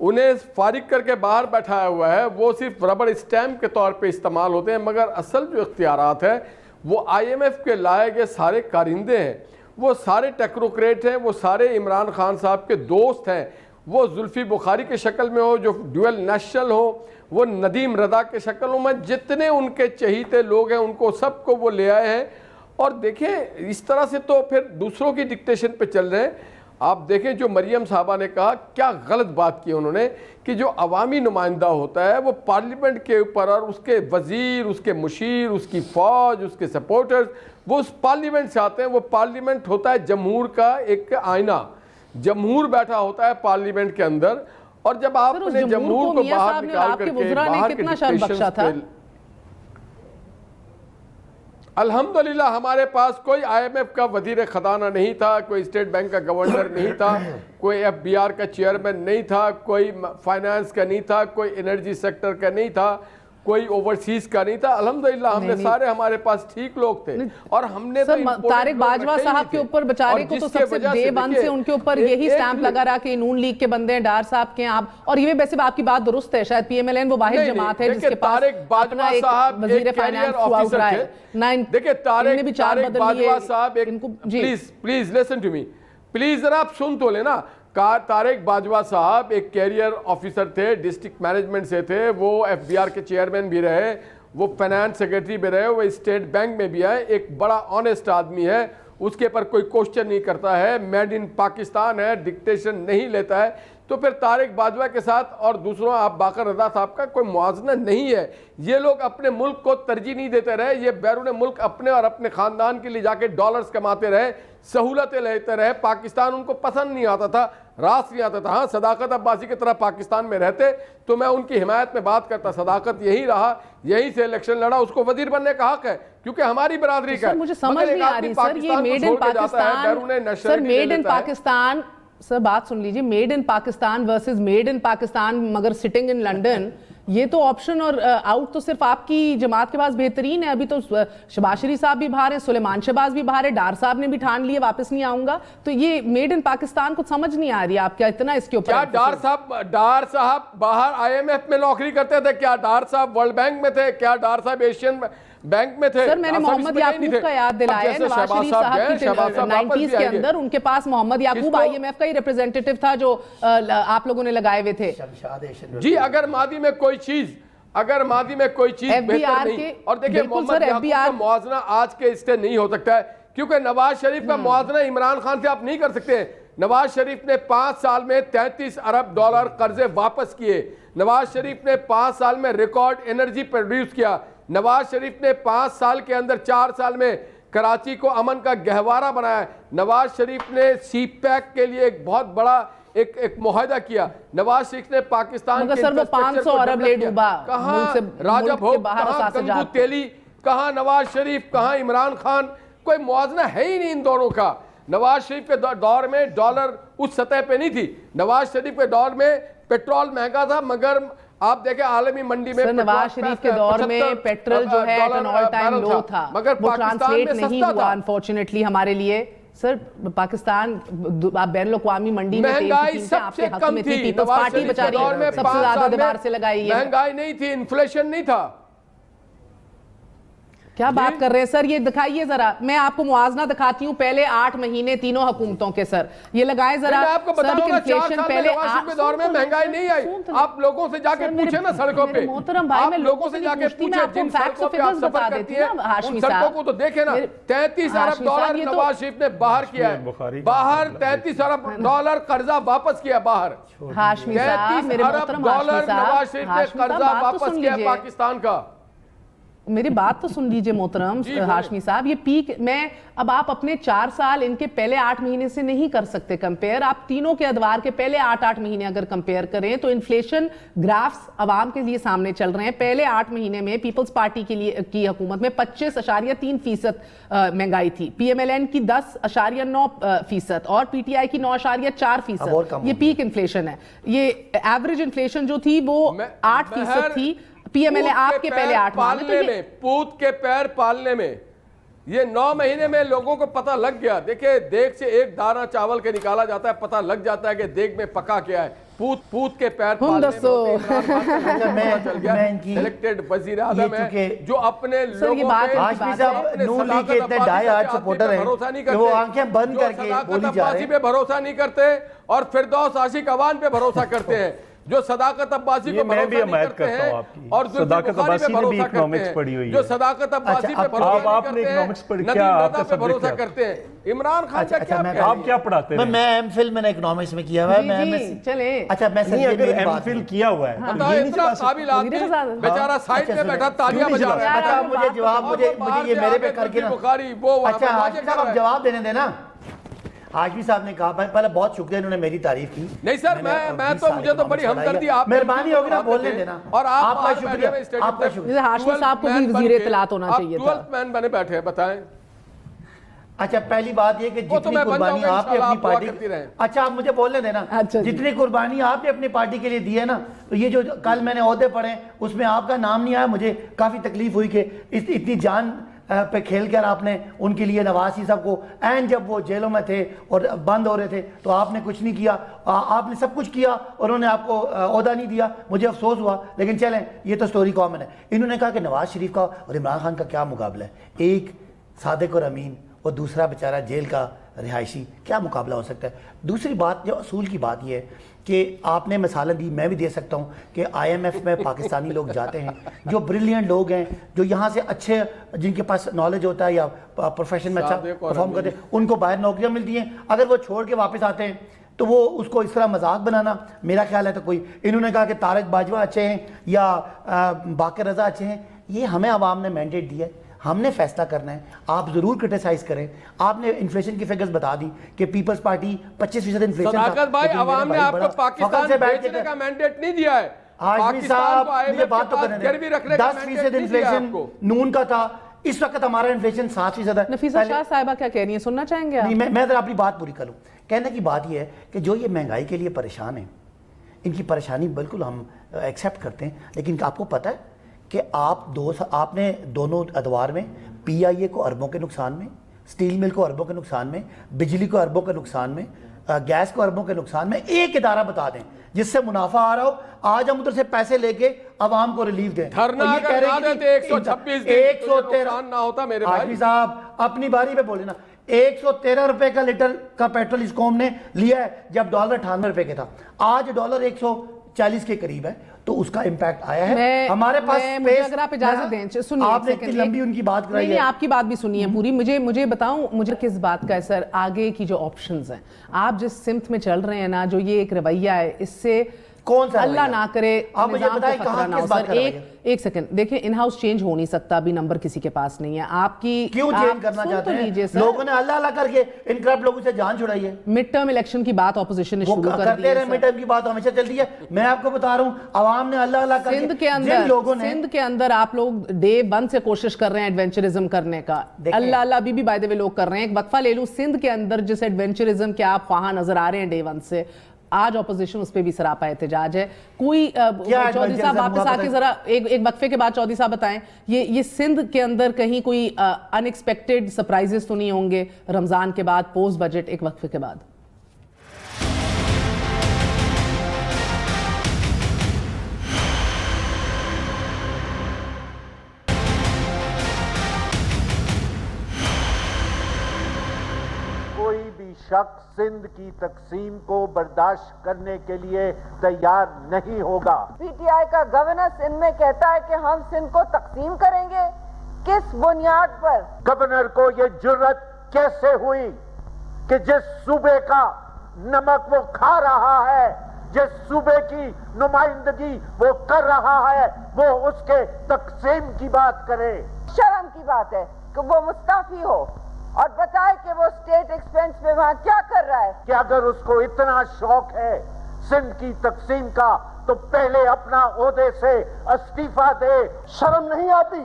उन्हें फारिग करके बाहर बैठाया हुआ है, वो सिर्फ रबड़ स्टैम्प के तौर पे इस्तेमाल होते हैं, मगर असल जो इख्तियारात है वो IMF के लाए गए सारे कारिंदे हैं, वो सारे टेक्नोक्रेट हैं, वो सारे इमरान खान साहब के दोस्त हैं। वो जुल्फी बुखारी के शक्ल में हो, जो ड्यूअल नेशनल हो, वो नदीम रदा के शक्ल में, जितने उनके चहीते लोग हैं उनको सबको वो ले आए हैं। और देखें इस तरह से तो फिर दूसरों की डिक्टेशन पे चल रहे हैं। आप देखें जो मरियम साहबा ने कहा, क्या गलत बात की उन्होंने कि जो अवामी नुमाइंदा होता है वो पार्लियामेंट के ऊपर और उसके वजीर, उसके मुशीर, उसकी फौज, उसके सपोर्टर्स वो उस पार्लियामेंट से आते हैं। वो पार्लियामेंट होता है जमहूर का एक आईना, जमहूर बैठा होता है पार्लियामेंट के अंदर, और जब आपने जमहूर को बाहर निकाल करके बाहर के डिक्टेशंस पे, अल्हम्दुलिल्लाह हमारे पास कोई IMF का वजीर खजाना नहीं था, कोई स्टेट बैंक का गवर्नर नहीं था, कोई FBR का चेयरमैन नहीं था, कोई फाइनेंस का नहीं था, कोई एनर्जी सेक्टर का नहीं था, कोई ओवरसीज का नहीं था। अल्हम्दुलिल्लाह हमने सारे, हमारे पास ठीक लोग थे। और हमने सर तारिक बाजवा साहब के ऊपर बेचारे को तो सबसे डे वन से उनके ऊपर यही स्टैंप लगा रहा कि नून लीग के बंदे हैं, डार साहब के आप। और ये वैसे आपकी बात दुरुस्त है, शायद PMLN वो वाहिद जमात है जिसके पास अपना एक वजीर फाइनेंस हुआ रहा है। देखिए तारिक बाजवा साहब एक, please listen to me please, जरा आप सुन तो लेना। तारिक बाजवा साहब एक कैरियर ऑफिसर थे, डिस्ट्रिक्ट मैनेजमेंट से थे, वो FBR के चेयरमैन भी रहे, वो फाइनेंस सेक्रेटरी भी रहे, वो स्टेट बैंक में भी आए, एक बड़ा ऑनेस्ट आदमी है, उसके पर कोई क्वेश्चन नहीं करता है, मेड इन पाकिस्तान है, डिक्टेशन नहीं लेता है। तो फिर तारिक बाजवा के साथ और दूसरों आप बाकर रजा साहब का कोई मुआवजा नहीं है। ये लोग अपने मुल्क को तरजीह नहीं देते रहे, ये बैरून मुल्क अपने और अपने खानदान के लिए जाके डॉलर्स कमाते रहे, सहूलतें लेते रहे। पाकिस्तान उनको पसंद नहीं आता था, रास नहीं आता था। हाँ, सदाकत अब्बासी की तरह पाकिस्तान में रहते तो मैं उनकी हिमायत में बात करता। सदाकत यही रहा, यही से इलेक्शन लड़ा, उसको वजीर बनने का हक है क्योंकि हमारी बरादरी का। मुझे समझ नहीं आ रही सर, ये made in Pakistan, sir made in Pakistan, sir बात सुन लीजिए, made in Pakistan versus made in Pakistan मगर सिटिंग इन लंदन, ये तो ऑप्शन और आउट तो सिर्फ आपकी जमात के पास बेहतरीन है। अभी तो शहबाज शरीफ साहब भी बाहर हैं, सुलेमान शहबाज भी बाहर है, डार साहब ने भी ठान लिए वापस नहीं आऊंगा। तो ये मेड इन पाकिस्तान कुछ समझ नहीं आ रही है, आप क्या इतना इसके ऊपर? क्या डार साहब बाहर IMF में नौकरी करते थे? क्या डार साहब वर्ल्ड बैंक में थे? क्या डार साहब एशियन बैंक में थे? सर मैंने मोहम्मद याकूब का याद दिलाया, नवाज शरीफ साहब की 90s के अंदर उनके पास मोहम्मद याकूब IMF का ही रिप्रेजेंटेटिव था जो आप लोगों ने लगाए हुए थे। जी, अगर मादी में कोई चीज बेहतर नहीं, और देखिए मोहम्मद याकूब का मुआवजा आज के इससे नहीं हो सकता है क्योंकि नवाज शरीफ का मुआवजा इमरान खान से आप नहीं कर सकते। नवाज शरीफ ने 5 साल में 33 अरब डॉलर कर्जे वापस किए। नवाज शरीफ ने 5 साल में रिकॉर्ड एनर्जी प्रोड्यूस किया। नवाज शरीफ ने 5 साल के अंदर 4 साल में कराची को अमन का गहवारा बनाया। नवाज शरीफ ने CPEC के लिए एक बहुत बड़ा एक मुआहदा किया। नवाज शरीफ ने पाकिस्तान के सर वो 500 अरब ले डूबा, कहाँ राजा भोग, कहाँ गंगू तेली, कहाँ नवाज शरीफ, कहाँ इमरान खान, कोई मुआवजा है ही नहीं इन दोनों का। नवाज शरीफ के दौर में डॉलर उस सतह पे नहीं थी। नवाज शरीफ के दौर में पेट्रोल महंगा था, मगर आप देखें आलमी मंडी में नवाज शरीफ के दौर में पेट्रोल जो है एट एन ऑल टाइम लो था, मगर वो ट्रांसलेट नहीं हुआ अनफॉर्चुनेटली हमारे लिए। सर पाकिस्तान बैनुल अक़वामी मंडी में महंगाई सबसे कम थी, पीपल्स पार्टी बेचारी सबसे ज्यादा दीवार से लगाई है। महंगाई नहीं थी, इन्फ्लेशन नहीं था। क्या बात कर रहे हैं सर, ये दिखाइए जरा, मैं आपको मुआवजा दिखाती हूँ पहले 8 महीने तीनों हुकूमतों के। सर ये लगाए जरा, आपको बताऊंगा 4 साल पहले के दौर में महंगाई नहीं आई। आप लोगों से जाके पूछे ना सड़कों पे, मोहतरम भाई, मैं लोगों से जाके पूछे जिन सड़कों पे आप सफर करती हैं, उन सड़कों को तो देखे ना। 33 अरब डॉलर नवाज शरीफ ने बाहर किया है, बाहर 33 अरब डॉलर कर्जा वापस किया बाहर। हाशमी साहब, 33 अरब डॉलर नवाज शरीफ ने कर्जा वापस किया पाकिस्तान का। मेरी बात तो सुन लीजिए मोहतरम हाशमी साहब, ये पीक मैं अब आप अपने 4 साल इनके पहले 8 महीने से नहीं कर सकते कंपेयर। आप तीनों के अदवार के पहले 8 महीने अगर कंपेयर करें तो इन्फ्लेशन ग्राफ्स अवाम के लिए सामने चल रहे हैं। पहले 8 महीने में पीपल्स पार्टी के लिए की हुकूमत में 25.3% महंगाई थी, PMLN की 10.9% और PTI की 9.4%। ये पीक इन्फ्लेशन है। ये एवरेज इन्फ्लेशन जो थी वो 8% थी। PMLN आपके पहले 8 पालने में, पूत के पैर पालने में ये 9 महीने में लोगों को पता लग गया। देखिए, देग से एक दाना चावल के निकाला जाता है, पता लग जाता है कि देग में पका क्या है। पूत के पैर इलेक्टेड वजीर आजम है जो अपने लोगों भरोसा नहीं करते, आंखें बंद करके अब्बासी पे भरोसा नहीं करते और फिरदौस आशिक अवान पे भरोसा करते हैं, जो सदाकत अब्बासी पे भरोसा नहीं करते हैं और सदाकत अब्बासी ने भी इकोनॉमिक्स पढ़ी हुई है, जो सदाकत अब्बासी पे भरोसा आपने इकोनॉमिक्स पढ़ी, क्या आपका पे भरोसा करते हैं। इमरान खान का क्या, आप क्या पढ़ाते हैं? मैं एमफिल मैंने इकोनॉमिक्स में किया हुआ है, मैं चले। अच्छा मैं नहीं, अगर एमफिल किया हुआ है तो ये नहीं इतना काबिल आदमी बेचारा साइड में बैठा तालियां बजा रहा है। अच्छा मुझे जवाब मुझे ये मेरे पे करके ना, बुखारी वो अच्छा हाशिम साहब आप जवाब देने देना। हाशमी साहब ने कहा, पहले बहुत शुक्रिया, इन्होंने मेरी तारीफ की। नहीं सर, मैं तो मुझे तो बड़ी हमदर्दी, आप मेहरबानी होगी ना बोलने देना, और आपका शुक्रिया, आपका शुक्रिया। हाशमी साहब को भी वजीर इत्तलात होना चाहिए था। 12th मैन बने बैठे हैं, बताएं। अच्छा पहली बात ये कि जितनी कुर्बानी आपने अपनी पार्टी, अच्छा आप मुझे बोलने देना, जितनी कुर्बानी आपने अपनी पार्टी के लिए दी है ना, तो ये जो कल मैंने ओहदे पढ़े उसमें आपका नाम नहीं आया, मुझे काफी तकलीफ हुई कि इतनी जान पे खेल कर आपने उनके लिए नवाज साहब को, एंड जब वो जेलों में थे और बंद हो रहे थे तो आपने कुछ नहीं किया, आपने सब कुछ किया और उन्होंने आपको ओहदा नहीं दिया, मुझे अफसोस हुआ। लेकिन चलें, ये तो स्टोरी कॉमन है। इन्होंने कहा कि नवाज शरीफ का और इमरान खान का क्या मुकाबला है, एक सादिक और अमीन और दूसरा बेचारा जेल का रिहायशी, क्या मुकाबला हो सकता है। दूसरी बात जो असूल की बात यह है कि आपने मिसालें दी, मैं भी दे सकता हूँ कि IMF में पाकिस्तानी लोग जाते हैं जो ब्रिलियंट लोग हैं, जो यहाँ से अच्छे, जिनके पास नॉलेज होता है या प्रोफेशन में अच्छा परफॉर्म करते हैं, उनको बाहर नौकरियाँ मिलती हैं। अगर वो छोड़ के वापस आते हैं तो वो उसको इस तरह मजाक बनाना, मेरा ख्याल है तो कोई, इन्होंने कहा कि तारक बाजवा अच्छे हैं या बाकर रजा अच्छे हैं, ये हमें आवाम ने मैंडेट दिया है, हमने फैसला करना है। आप जरूर क्रिटिसाइज करें। आपने इन्फ्लेशन की फिगर्स बता दी कि पीपल्स पार्टी 25% इन्फ्लेशन, सदाकत भाई, आवाम ने आपको पाकिस्तान बेचने का मैंडेट नहीं दिया है। हाशमी साहब मुझे बात तो करने दें, 10% इन्फ्लेशन नून का था, इस वक्त हमारा इन्फ्लेशन 7% है। नफीसा शाह साहिबा क्या कह रही है, सुनना चाहेंगे आप? नहीं, मैं जरा अपनी बात पूरी करूं। कहने की बात यह है कि जो ये महंगाई के लिए परेशान है, इनकी परेशानी बिल्कुल हम एक्सेप्ट करते हैं, लेकिन आपको पता है कि आपने दोनों अदवार में PIA को अरबों के नुकसान में, स्टील मिल को अरबों के नुकसान में, बिजली को अरबों के नुकसान में, गैस को अरबों के नुकसान में एक इदारा बता दें जिससे मुनाफा आ रहा हो, आज हम उधर से पैसे लेके आवाम को रिलीफ दें। ना होता मेरे हाशमी साहब अपनी बारी पे बोले ना, 113 रुपए का लीटर का पेट्रोल इस कौम ने लिया है जब डॉलर 98 रुपए के था, आज डॉलर 140 के करीब है, तो उसका इंपैक्ट आया है हमारे पास। अगर आप इजाजत दें, सुनिए, आपने इतनी लंबी उनकी बात कराई है, आपकी बात भी सुनिए पूरी। मुझे बताऊं, मुझे किस बात का है सर, आगे की जो ऑप्शंस हैं, आप जिस सिमत में चल रहे हैं ना, जो ये एक रवैया है, इससे कौन सा अल्लाह ना करे आप मुझे बताएं कहां किस बात कर रहे हैं। एक सेकंड देखिए, इन हाउस चेंज हो नहीं सकता, अभी नंबर किसी के पास नहीं है। आपकी क्यों चेंज करना चाहते हैं? लोगों ने अल्लाह अल्लाह करके इन करप्ट लोगों से जान छुड़ाई है। मिड टर्म इलेक्शन की बात ऑपोजिशन ने शुरू कर दी है। मिड टर्म की बात हमेशा चलती है, मैं आपको बता रहा हूं, आवाम ने अल्लाह अल्लाह करके सिंध के अंदर आप लोग डे 1 से कोशिश कर रहे हैं एडवेंचरिज्म करने का, अल्लाह अल्लाह अभी भी बाय द वे लोग कर रहे हैं। एक वक्फा ले लूं, सिंध के अंदर जिस एडवेंचरिज्म के आप वहां नजर आ रहे हैं डे 1 से, आज ऑपोजिशन उस पर भी सरापा एहतजाज है। कोई चौधरी साहब वापस आके जरा एक वक्फे के बाद चौधरी साहब बताएं, ये सिंध के अंदर कहीं कोई अनएक्सपेक्टेड सरप्राइजेस तो नहीं होंगे रमजान के बाद, पोस्ट बजट, एक वक्फे के बाद? शख्स सिंध की तकसीम को बर्दाश्त करने के लिए तैयार नहीं होगा। PTI का गवर्नर सिंध में कहता है कि हम सिंध को तकसीम करेंगे, किस बुनियाद पर? गवर्नर को यह जुर्रत कैसे हुई कि जिस सूबे का नमक वो खा रहा है, जिस सूबे की नुमाइंदगी वो कर रहा है, वो उसके तकसीम की बात करे? शर्म की बात है कि वो मुस्ताफी हो और बताए कि वो स्टेट एक्सपेंस में वहां क्या कर रहा है। कि अगर उसको इतना शौक है सिंध की तकसीम का, तो पहले अपना ओहदे से इस्तीफा दे। शर्म नहीं आती?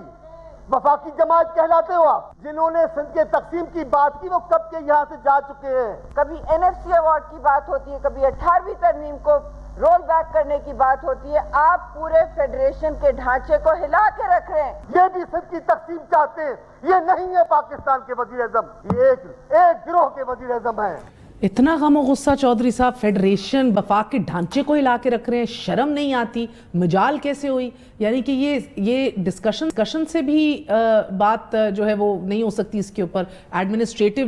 वफाकी जमात कहलाते हो आप? जिन्होंने सिंध के तकसीम की बात की वो कब के यहाँ से जा चुके हैं। कभी NFC अवार्ड की बात होती है, कभी 18वीं तरमीम को रोल बैक करने की बात होती है, आप पूरे फेडरेशन के ढांचे को हिला के रख रहे हैं। ये भी सिंध की तकसीम चाहते हैं, ये नहीं है पाकिस्तान के वजीर आजम, ये एक गिरोह के वजीर आजम है। इतना गम और गुस्सा चौधरी साहब, फेडरेशन वफाक के ढांचे को हिला के रख रहे हैं, शर्म नहीं आती, मजाल कैसे हुई? यानी कि ये डिस्कशन से भी बात जो है वो नहीं हो सकती इसके ऊपर। एडमिनिस्ट्रेटिव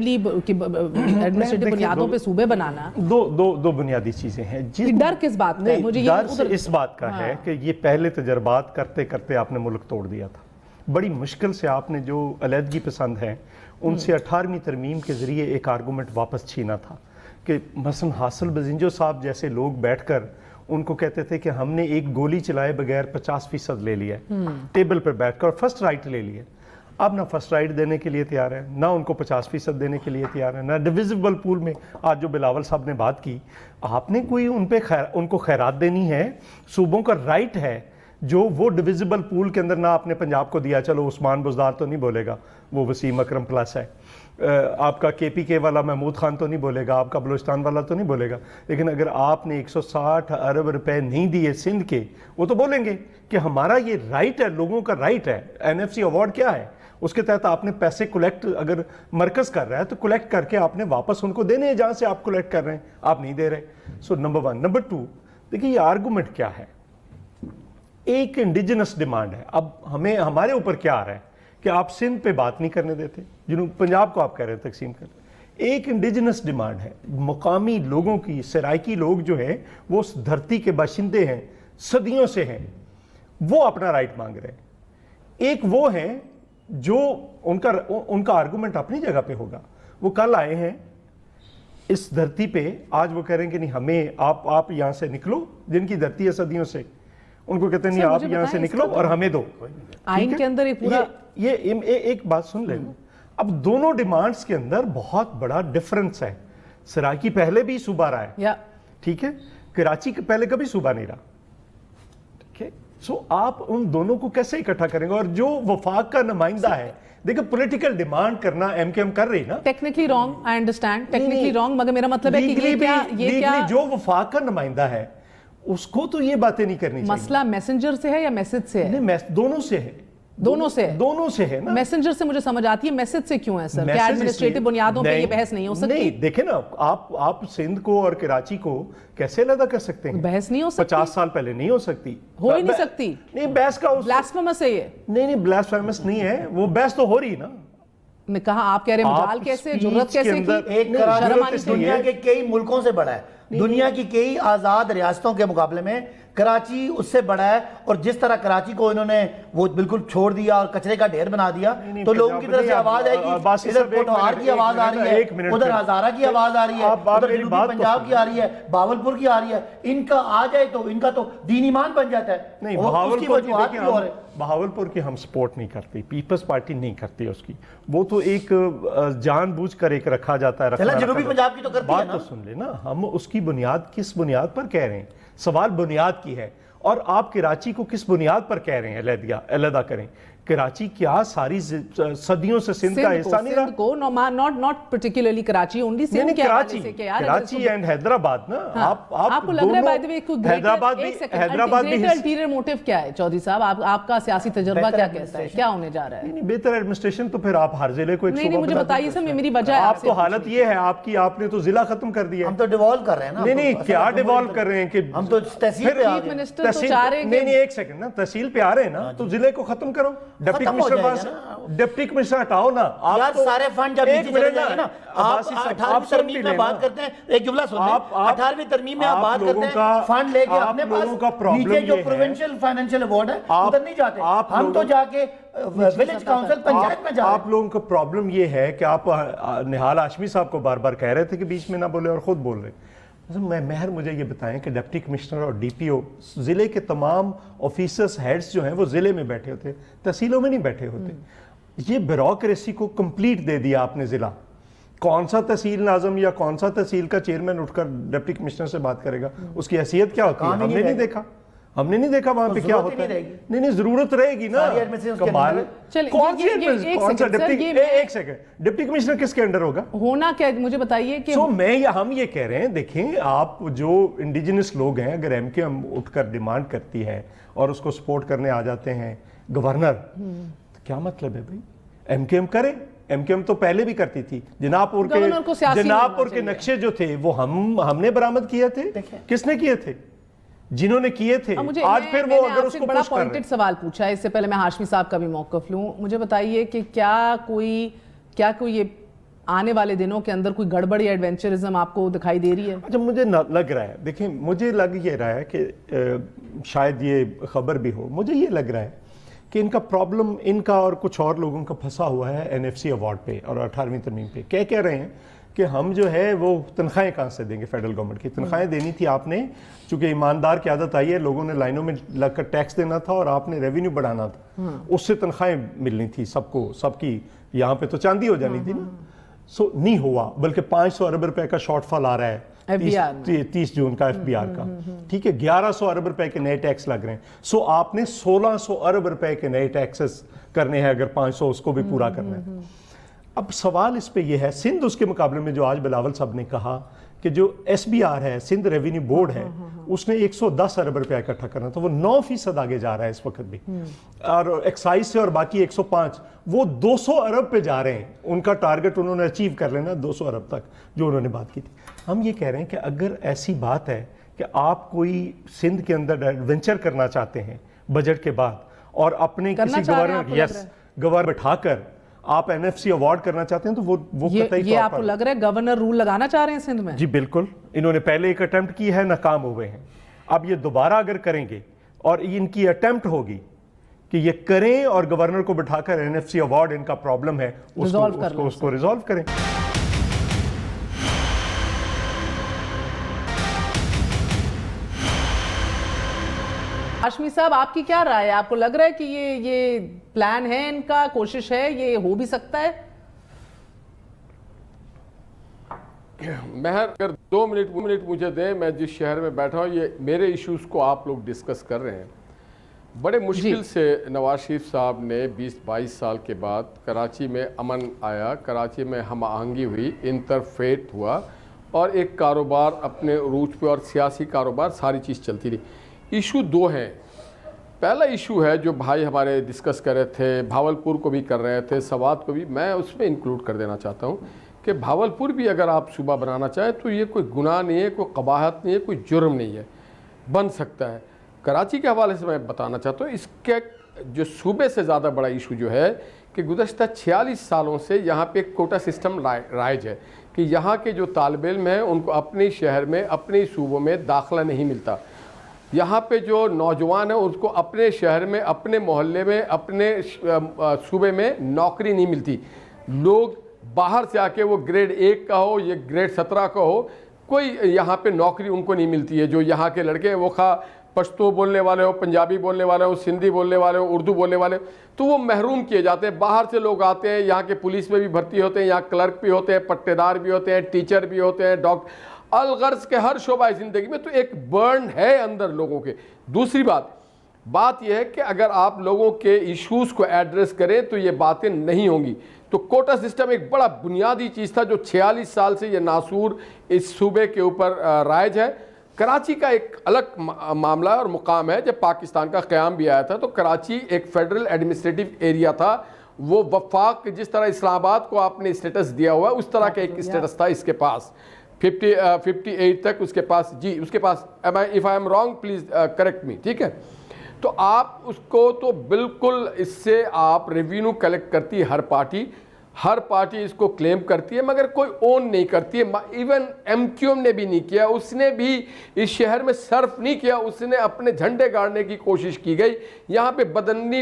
बुनियादों पे सूबे बनाना, दो बुनियादी चीजें हैं। डर किस बात का है? मुझे ये डर इस बात का है कि ये पहले तजर्बात करते करते आपने मुल्क तोड़ दिया था। बड़ी मुश्किल से आपने जो अलहदगी पसंद है उनसे 18वीं तरमीम के ज़रिए एक आर्गूमेंट वापस छीना था कि मसलन हासिल बजिंजो साहब जैसे लोग बैठकर उनको कहते थे कि हमने एक गोली चलाए बगैर 50% ले लिया टेबल पर बैठकर, फर्स्ट राइट ले लिया। अब ना फर्स्ट राइट देने के लिए तैयार है, ना उनको 50% देने के लिए तैयार है, ना डिविजिबल पूल में आज जो बिलावल साहब ने बात की, आपने कोई उनको खैरात देनी है, सूबों का राइट है जो वो डिविजिबल पूल के अंदर ना आपने पंजाब को दिया। चलो उस्मान बुज़दार तो नहीं बोलेगा, वो वसीम अकरम प्लस है, आपका KPK वाला महमूद खान तो नहीं बोलेगा, आपका बलूचिस्तान वाला तो नहीं बोलेगा, लेकिन अगर आपने 160 अरब रुपए नहीं दिए सिंध के, वो तो बोलेंगे कि हमारा ये राइट है, लोगों का राइट है। NFC अवार्ड क्या है? उसके तहत आपने पैसे कलेक्ट, अगर मरकज कर रहा है तो कलेक्ट करके आपने वापस उनको देने हैं जहाँ से आप कलेक्ट कर रहे हैं, आप नहीं दे रहे। So number 1। नंबर 2, देखिए ये आर्गूमेंट क्या है, एक इंडिजिनस डिमांड है। अब हमारे ऊपर क्या आ रहा है कि आप सिंध पे बात नहीं करने देते, जिन्होंने पंजाब को आप कह रहे हैं तकसीम कर। एक इंडिजिनस डिमांड है, मुकामी लोगों की, सराइकी लोग जो हैं वो उस धरती के बाशिंदे हैं, सदियों से हैं, वो अपना राइट मांग रहे हैं। एक वो हैं जो उनका आर्गूमेंट अपनी जगह पे होगा। वो कल आए हैं इस धरती पे, आज वो कह रहे हैं कि नहीं हमें आप यहां से निकलो, जिनकी धरती है सदियों से, उनको कहते नहीं आप यहां से निकलो और हमें दो। आइन के अंदर एक पूरा ये एक बात सुन ले, अब दोनों डिमांड्स के अंदर बहुत बड़ा डिफरेंस है। सराकी पहले भी सूबा रहा है, ठीक है, कराची के पहले कभी सूबा नहीं रहा, ठीक है। सो आप उन दोनों को कैसे इकट्ठा करेंगे? और जो वफाक का नुमाइंदा है, देखो पॉलिटिकल डिमांड करना MKM कर रही ना, technically wrong, I understand, technically wrong, मगर मेरा मतलब है कि ये क्या जो वफाक का नुमाइंदा है उसको तो ये बातें नहीं करनी चाहिए। मसला मैसेंजर से है या मैसेज से है? नहीं, दोनों से है, दोनों से है ना। मैसेंजर से मुझे समझ आती है, मैसेज से क्यों है सर? क्या एडमिनिस्ट्रेटिव बुनियादों पे ये बहस नहीं हो सकती? नहीं, देखे ना, आप सिंध को और कराची को कैसे अलग कर सकते हैं? बहस नहीं हो सकती, 50 साल पहले नहीं हो सकती, हो ही नहीं सकती। नहीं, बहस का ब्लास्फेमस है ये। नहीं, ब्लास्फेमस नहीं है, वो बहस तो हो रही ना। मैं कहा आप कह रहे हैं मजाल कैसे, जुर्रत कैसे की? एक कराची दुनिया के कई मुल्कों से बड़ा है, दुनिया की कई आजाद रियासतों के मुकाबले में कराची उससे बड़ा है। और जिस तरह कराची को इन्होंने वो बिल्कुल छोड़ दिया और कचरे का ढेर बना दिया, तो लोगों की तरफ से आवाज आएगी, इधर पोठवार की आवाज आ रही है, उधर हजारा की आवाज आ रही है, उधर जनूबी पंजाब की आ रही है, बावलपुर की आ रही है। इनका आ जाए तो इनका तो दीन ईमान बन जाता है। नहीं, बहावलपुर की हम सपोर्ट नहीं करती, पीपल्स पार्टी नहीं करती उसकी, वो तो एक जानबूझकर एक रखा जाता है। जनूबी पंजाब की तो करती है ना। बात तो सुन लेना, हम उसकी बुनियाद किस बुनियाद पर कह रहे हैं? सवाल बुनियाद की है। और आप कराची को किस बुनियाद पर कह रहे हैं अलहदा करें? कराची क्या सारी सदियों से सिंध का हिस्सा नहीं रहा? Not particularly Karachi, only Sindh के हवाले से क्या यार, कराची एंड हैदराबाद ना। आपको लग रहा है बाय द वे कोई हैदराबाद भी अल्टीरियर मोटिव क्या है चौधरी साहब? आपका सियासी तजुर्बा क्या कहता है, क्या होने जा रहा है? बेहतर एडमिनिस्ट्रेशन तो फिर आप हर जिले को नहीं, मुझे बताइए सर, मेरी वजह है। आप तो हालत ये है आपकी, आपने तो जिला खत्म कर दिया। हम तो डिवॉल्व कर रहे हैं ना। नहीं, क्या डिवॉल्व कर रहे हैं कि हम तो तहसील पे आ गए। नहीं, एक सेकंड ना, तहसील पे आ रहे हैं ना, तो जिले को खत्म करो, डिप्टी कमिश्नर हटाओ ना। आप यार सारे फंड जब नीचे चले जाएंगे ना, आप 18वीं तरमीम में बात करते हैं, एक जुमला सुन लें, 18वीं तरमीम में आप बात करते हैं फंड लेके अपने पास, नीचे जो प्रोविंशियल फाइनेंशियल अवार्ड है उधर नहीं जाते, हम तो जाके विलेज काउंसिल पंचायत में जाते। आप लोगों का प्रॉब्लम ये है कि आप निहाल हाशमी साहब को बार बार कह रहे थे कि बीच में ना बोले और खुद बोल रहे। महर मुझे ये बताएं कि डिप्टी कमिश्नर और DPO ज़िले के तमाम ऑफिसर्स हेड्स जो हैं वो ज़िले में बैठे होते, तहसीलों में नहीं बैठे होते। ये ब्यूरोक्रेसी को कंप्लीट दे दिया आपने ज़िला। कौन सा तहसील नाज़म या कौन सा तहसील का चेयरमैन उठकर डिप्टी कमिश्नर से बात करेगा? उसकी हैसियत क्या होती है? हमने नहीं देखा, हमने नहीं देखा वहां तो पे क्या जरूरत ही होता है। नहीं रहेगी। नहीं जरूरत रहेगी ना। सारी administration उसके कमाल। अंदर चलिए, कौन सी एक कौन सा सेकंड, सर, डिप्टी ये एक सेकंड डिप्टी कमिश्नर किसके अंडर होगा? होना क्या है? मुझे बताइए कि हम ये कह रहे हैं, देखें आप जो इंडिजिनस लोग हैं, अगर एमकेएम उठकर डिमांड करती है और उसको सपोर्ट करने आ जाते हैं गवर्नर, तो क्या मतलब है भाई? एमकेएम करे। एमकेएम तो पहले भी करती थी। जनाबपुर गवर्नर को सियासी जनाबपुर नहीं के होना नक्शे जो थे वो हमने बरामद किए थे। किसने किए थे? जिन्होंने किए थे। आज फिर वो अगर उसको बड़ा पुश कर रहे पॉइंटेड सवाल पूछा है, इससे पहले मैं हाशमी साहब का भी मौकफ लूं। मुझे बताइए कि क्या कोई ये आने वाले दिनों के अंदर कोई गड़बड़ या एडवेंचरिज्म आपको दिखाई दे रही है? अच्छा, मुझे लग रहा है, देखिए मुझे लग ये रहा है कि शायद ये खबर भी हो, मुझे ये लग रहा है कि इनका प्रॉब्लम, इनका और कुछ और लोगों का फंसा हुआ है एनएफसी अवार्ड पे और 18वीं तरमीम पे। क्या कह रहे हैं कि हम जो है वो तनख्वाहें कहाँ से देंगे? फेडरल गवर्नमेंट की तनख्वाहें देनी थी आपने, चूंकि ईमानदार की आदत आई है, लोगों ने लाइनों में लगकर टैक्स देना था और आपने रेवेन्यू बढ़ाना था, उससे तनख्वाहें मिलनी थी सबको, सबकी यहाँ पे तो चांदी हो जानी थी ना। सो नहीं हुआ, बल्कि 500 अरब रुपए का शॉर्टफॉल आ रहा है FBR में। 30 जून का एफबीआर का, ठीक है। 1100 अरब रुपए के नए टैक्स लग रहे हैं। सो आपने 1600 अरब रुपए के नए टैक्सेस करने हैं, अगर 500 उसको भी पूरा करना है। अब सवाल इस पे ये है, सिंध उसके मुकाबले में जो आज बिलावल साहब ने कहा कि जो एसबीआर है, सिंध रेवेन्यू बोर्ड है, उसने 110 अरब रुपया इकट्ठा करना, तो वो 9% आगे जा रहा है इस वक्त भी। और एक्साइज से और बाकी 105, वो 200 अरब पे जा रहे हैं। उनका टारगेट उन्होंने अचीव कर लेना 200 अरब तक, जो उन्होंने बात की थी। हम ये कह रहे हैं कि अगर ऐसी बात है कि आप कोई सिंध के अंदर एडवेंचर करना चाहते हैं बजट के बाद, और अपने किसी गवर्नर बैठाकर आप एनएफसी अवार्ड करना चाहते हैं, तो वो ये आपको लग रहा है गवर्नर रूल लगाना चाह रहे हैं सिंध में? जी बिल्कुल। इन्होंने पहले एक अटेम्प्ट की है, नाकाम हुए हैं। अब ये दोबारा अगर करेंगे और इनकी अटेम्प्ट होगी कि ये करें और गवर्नर को बिठाकर एनएफसी अवार्ड, इनका प्रॉब्लम है उसको रिजॉल्व करें। हाशमी साहब, आपकी क्या राय है? आपको लग रहा है कि ये प्लान है इनका, कोशिश है, ये हो भी सकता है? महर, अगर 2 मिनट मुझे दें, मैं जिस शहर में बैठा हूँ, ये मेरे इश्यूज को आप लोग डिस्कस कर रहे हैं। बड़े मुश्किल से नवाज शरीफ साहब ने 20-22 साल के बाद कराची में अमन आया, कराची में हम आहंगी हुई, इंटरफेथ हुआ और एक कारोबार अपने रूट पे और सियासी कारोबार सारी चीज़ चलती रही। इशू 2 हैं। पहला इशू है जो भाई हमारे डिस्कस कर रहे थे, भावलपुर को भी कर रहे थे, सवात को भी, मैं उसमें इंक्लूड कर देना चाहता हूँ कि भावलपुर भी अगर आप सूबा बनाना चाहें तो ये कोई गुनाह नहीं है, कोई कबाहत नहीं है, कोई जुर्म नहीं है, बन सकता है। कराची के हवाले से मैं बताना चाहता हूँ, इसके जो सूबे से ज़्यादा बड़ा इशू जो है कि गुज़श्ता 46 सालों से यहाँ पे एक कोटा सिस्टम राइज है कि यहाँ के जो तालिब इल्म हैं उनको अपने शहर में, अपने सूबों में दाखिला नहीं मिलता। यहाँ पे जो नौजवान है उसको अपने शहर में, अपने मोहल्ले में, अपने सूबे में नौकरी नहीं मिलती। लोग बाहर से आके, वो ग्रेड 1 का हो, ये ग्रेड 17 का हो, कोई यहाँ पे नौकरी उनको नहीं मिलती है। जो यहाँ के लड़के हैं वो खा पश्तो बोलने वाले हो, पंजाबी बोलने वाले हो, सिंधी बोलने वाले हो, उर्दू बोलने वाले हो, तो वो महरूम किए जाते हैं। बाहर से लोग आते हैं, यहाँ के पुलिस में भी भर्ती होते हैं, यहाँ क्लर्क भी होते हैं, पट्टेदार भी होते हैं, टीचर भी होते हैं, डॉक्टर, अलगर्ज के हर शोबा ज़िंदगी में। तो एक बर्न है अंदर लोगों के। दूसरी बात यह है कि अगर आप लोगों के इश्यूज़ को एड्रेस करें तो ये बातें नहीं होंगी। तो कोटा सिस्टम एक बड़ा बुनियादी चीज़ था जो 46 साल से ये नासूर इस सूबे के ऊपर राइज है। कराची का एक अलग मामला और मुकाम है। जब पाकिस्तान का क़याम भी आया था तो कराची एक फेडरल एडमिनिस्ट्रेटिव एरिया था। वो वफाक, जिस तरह इस्लामाबाद को आपने स्टेटस दिया हुआ, उस तरह का एक स्टेटस था इसके पास। 58 तक उसके पास, जी उसके पास, if I am wrong please correct me, ठीक है। तो आप उसको तो बिल्कुल, इससे आप रेवेन्यू कलेक्ट करती है हर पार्टी इसको क्लेम करती है, मगर कोई ओन नहीं करती है। इवन एमक्यूएम ने भी नहीं किया, उसने भी इस शहर में सर्फ नहीं किया, उसने अपने झंडे गाड़ने की कोशिश की गई, यहाँ पे बदनी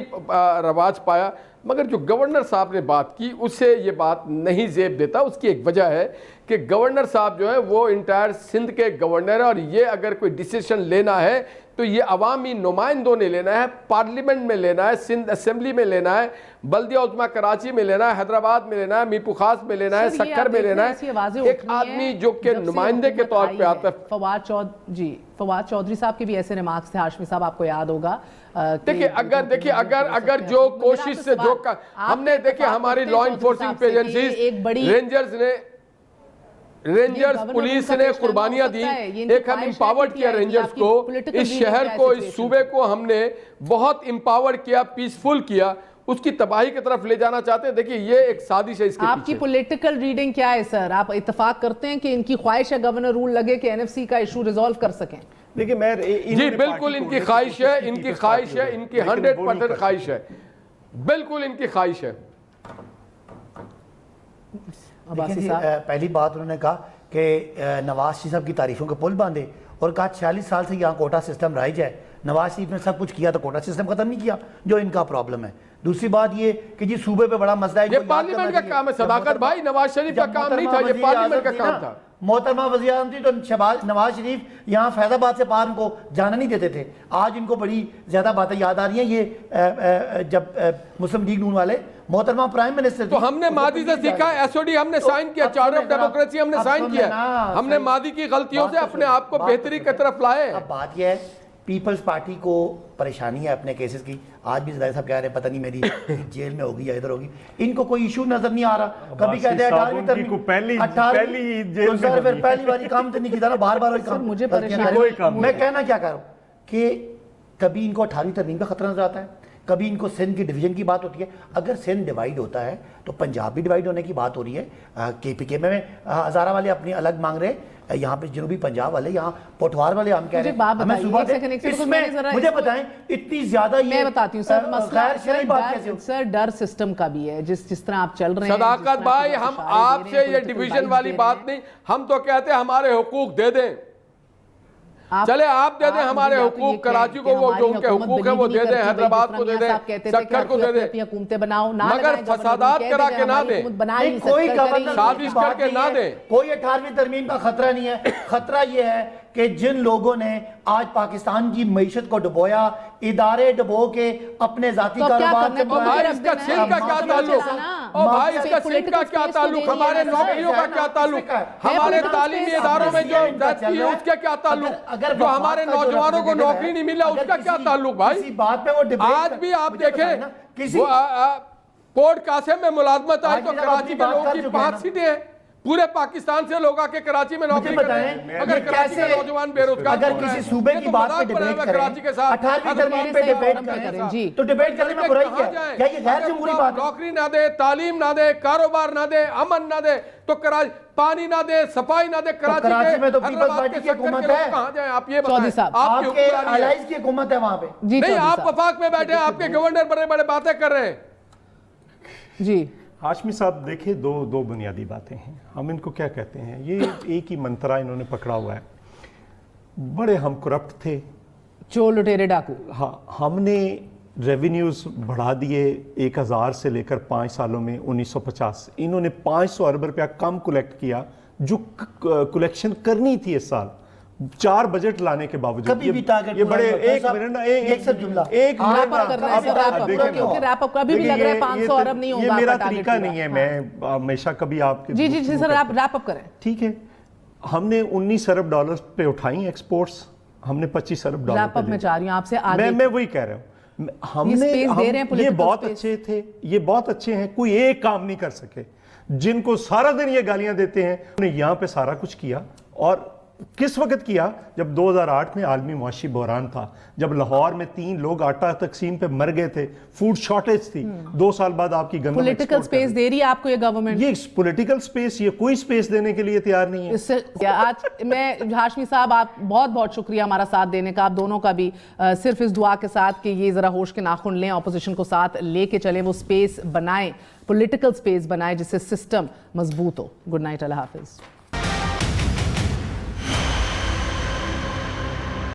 रवाज पाया। मगर जो गवर्नर साहब ने बात की उससे ये बात नहीं जेब देता। उसकी एक वजह है कि गवर्नर साहब जो है वो इंटायर सिंध के गवर्नर है और ये अगर कोई डिसीजन लेना है तो ये अवामी नुमाइंदों ने लेना है, पार्लियामेंट में लेना है, सिंध असेंबली में लेना है, बल्दिया उज़्मा कराची में लेना है, हैदराबाद में लेना है, मीरपुर खास में लेना है, सक्कर में लेना है। एक आदमी जो के नुमाइंदे के तौर पे आता है। फवाद चौधरी साहब के भी ऐसे रिमार्क्स थे, हाशमी साहब आपको याद होगा। देखिए अगर जो कोशिश से जो हमने देखिए हमारी law enforcing agencies rangers police ने कुर्बानियां दी। एक हम इंपावर्ड किया रेंजर्स को, इस शहर को, इस सूबे को हमने बहुत इंपावर्ड किया, पीसफुल किया, उसकी तबाही की तरफ ले जाना चाहते हैं। देखिए ये एक साजिश है इसके आपकी पॉलिटिकल रीडिंग क्या है सर? आप इत्तेफाक करते हैं कि इनकी ख्वाहिश है गवर्नर रूल लगे कि एनएफसी का इशू रिजॉल्व कर सकें? देखिए मैं जी बिल्कुल इनकी ख्वाहिश है, इनकी ख्वाहिश है, इनकी 100% ख्वाहिश है, बिल्कुल इनकी ख्वाहिश है। पहली बात उन्होंने कहा कि नवाज शरीफ साहब की तारीफों के पुल बांधे और कहा 46 साल से यहाँ कोटा सिस्टम राइज है। नवाज शरीफ ने सब कुछ किया तो कोटा सिस्टम खत्म नहीं किया, जो इनका प्रॉब्लम है। दूसरी बात ये कि जी सूबे पे बड़ा मसला है, ये पार्लियामेंट का काम है सदाकत भाई, नवाज शरीफ का काम नहीं था, ये पार्लियामेंट का काम था। मोहतरमा वज़ीर आज़म थी तो नवाज शरीफ यहाँ फैजाबाद से पार उनको जाना नहीं देते थे। आज इनको बड़ी ज्यादा बातें याद आ रही हैं, ये जब मुस्लिम लीग नून वाले मोहतरमा प्राइम मिनिस्टर, तो हमने मादी से सीखा, एसओडी हमने साइन किया, चार्टर ऑफ डेमोक्रेसी हमने साइन किया, हमने मादी की गलतियों से अपने आप को बेहतरी की तरफ लाए। अब बात यह है पीपल्स पार्टी को परेशानी है अपने केसेस की। आज भी ज़ाहिर साहब कह रहे हैं पता नहीं मेरी जेल में होगी या इधर होगी, इनको कोई इशू नजर नहीं आ रहा। कभी कहते हैं 18वीं पहली बार काम तो नहीं किया ना, बार बार मुझे परेशानी। मैं कहना क्या कर रहा हूँ कि कभी इनको 18वीं तरमीम का खतरा नजर आता है, कभी इनको सिंध की डिवीजन की बात होती है। अगर सिंध डिवाइड होता है तो पंजाब भी डिवाइड होने की बात हो रही है। केपीके में हज़ारा वाले अपनी अलग मांग रहे, यहाँ पे जनूबी पंजाब वाले, यहाँ पोठवार वाले हम कह रहे हैं हमें सुबह। इसमें मुझे बताएं इतनी ज्यादा, मैं बताती हूँ सर, मसला सर डर सिस्टम का भी है, जिस तरह आप चल रहे हैं। सदाकत भाई हम आपसे ये डिवीजन वाली बात नहीं, हम तो कहते हैं हमारे हुकूक दे दें, चले आप दे दें हमारे हुकूक, कराची को वो जो उनके हुकूक है वो दे दें, हैदराबाद को दे दें, सक्कर को दे दें, हुकूमतें बनाओ, मगर फसादात करा के ना दें, कोई साजिश करके ना दें। कोई 18वीं तरमीम का खतरा नहीं है। खतरा ये है कि जिन लोगों ने आज पाकिस्तान की मईशत को डुबोया, इदारे डुबो के अपने जाती कारोबार से, भाई इसका सिंध का क्या ताल्लुक, और भाई इसका सिंध का क्या ताल्लुक, हमारे नौकरियों का क्या ताल्लुक, हमारे तालीमी इदारों में जो जाती है उसका क्या ताल्लुक, जो हमारे नौजवानों को नौकरी नहीं मिला उसका क्या ताल्लुक। भाई बात पे वो आज भी आप देखें कोर्ट कासिम में मुलाजमत आई तो कराची में लोगों की 5 सीटें हैं, पूरे पाकिस्तान से लोग आके कराची में नौकरी कर रहे हैं। अगर कराची में नौजवान बेरोजगार, अगर किसी सूबे की बात पे डिबेट करें, कराची के साथ 18वीं तरमीम पे डिबेट करें तो डिबेट करने में बुराई क्या है? क्या ये गैर जमहूरी बात है? नौकरी ना दे, तालीम ना दे, कारोबार ना दे, अमन ना दे, तो कराची पानी ना दे, सफाई ना दे, कराची में तो पीपल्स पार्टी की हुकूमत है। कहां जाए आप ये बताएं, आपके अलाइज की हुकूमत है वहां पे। नहीं आप वफाक में बैठे, आपके गवर्नर बड़े बड़े बातें कर रहे हैं। जी हाशमी साहब देखिए, दो बुनियादी बातें हैं। हम इनको क्या कहते हैं, ये एक ही मंत्रा इन्होंने पकड़ा हुआ है, बड़े हम करप्ट थे, चोर लुटेरे डाकू। हाँ, हमने रेवेन्यूज बढ़ा दिए 1000 से लेकर 5 सालों में 1950। इन्होंने 500 अरब रुपया कम कलेक्ट किया जो कलेक्शन करनी थी इस साल, 4 बजट लाने के बावजूद। कभी भी टारगेट ये बड़े एक मिनट एक कभी भी लग रहा है 500 अरब नहीं होगा। ये मेरा तरीका नहीं है, मैं हमेशा कभी आपके जी सर आप रैप अप करें। ठीक है, हमने 19 अरब डॉलर पे उठाई एक्सपोर्ट्स, हमने 25 अरब डॉलर रैप अप में चाह रही हूं आपसे आगे। मैं वही कह रहा हूं, ये बहुत अच्छे थे, ये बहुत अच्छे हैं, कोई एक काम नहीं कर सके। जिनको सारा दिन ये गालियां देते हैं उन्होंने यहां पे सारा कुछ किया। और किस वक्त किया? जब 2008 में आलमी मुआशी बहरान था, जब लाहौर में 3 लोग आटा तकसीम पे मर गए थे, फूड शॉर्टेज थी। 2 साल बाद आपकी गंदम पॉलिटिकल स्पेस दे रही है आपको ये गवर्नमेंट? ये पॉलिटिकल स्पेस, ये कोई स्पेस देने के लिए तैयार नहीं है। इससे आज मैं हाशमी साहब आप बहुत शुक्रिया हमारा साथ देने का, आप दोनों का भी, सिर्फ इस दुआ के साथ कि ये जरा होश के नाखून लें, ऑपोजिशन को साथ लेके चले, वो स्पेस बनाएं, पॉलिटिकल स्पेस बनाएं जिससे सिस्टम मजबूत हो। गुड नाइट, अल्लाह हाफिज।